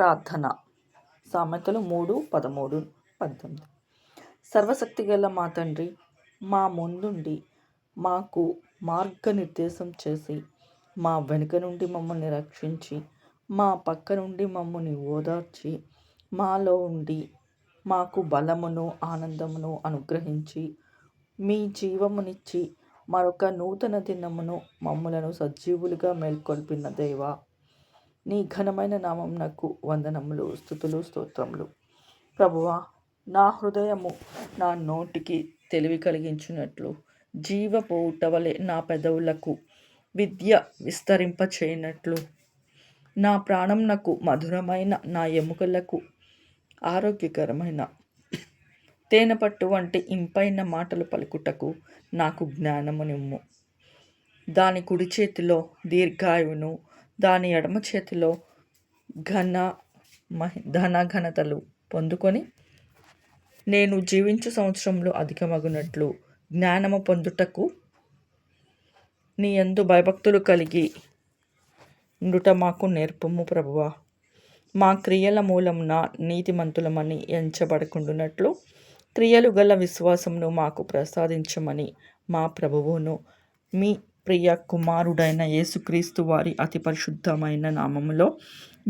ప్రార్థన. సామెతలు 3:13-18. సర్వశక్తిగల మా తండ్రి, మా ముందుండి మాకు మార్గనిర్దేశం చేసి, మా వెనుక నుండి మమ్మల్ని రక్షించి, మా పక్క నుండి మమ్మల్ని ఓదార్చి, మాలో ఉండి మాకు బలమును ఆనందమును అనుగ్రహించి, మీ జీవమునిచ్చి మరొక నూతన దినమును మమ్ములను సజీవులుగా మేల్కొల్పిన దేవా, నీ ఘనమైన నామమునకు వందనములు, స్తుతులు, స్తోత్రములు. ప్రభువా, నా హృదయము నా నోటికి తెలివి కలిగించినట్లు, జీవపు ఊట వలె నా పెదవులకు విద్య విస్తరింపచేయనట్లు, నా ప్రాణమునకు మధురమైన, నా ఎముకలకు ఆరోగ్యకరమైన తేనెపట్టు వంటి ఇంపైన మాటలు పలుకుటకు నాకు జ్ఞానము నిమ్ము. దాని కుడి చేతిలో దీర్ఘాయువును, దాని ఎడమ చేతిలో ఘనతలు పొందుకొని, నేను జీవించు సంవత్సరంలో అధికమగునట్లు జ్ఞానము పొందుటకు నీ యందు భయభక్తులు కలిగి ఉండుట మాకు నేర్పుము ప్రభువా. మా క్రియల మూలమున నీతిమంతులమని ఎంచబడకుండునట్లు క్రియలు గల విశ్వాసమును మాకు ప్రసాదించమని మా ప్రభువును మీ ప్రియ కుమారుడైన యేసుక్రీస్తు వారి అతి పరిశుద్ధమైన నామములో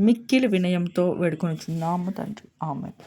మిక్కిలి వినయంతో వేడుకొనుచున్నాము తండ్రి. ఆమేన్.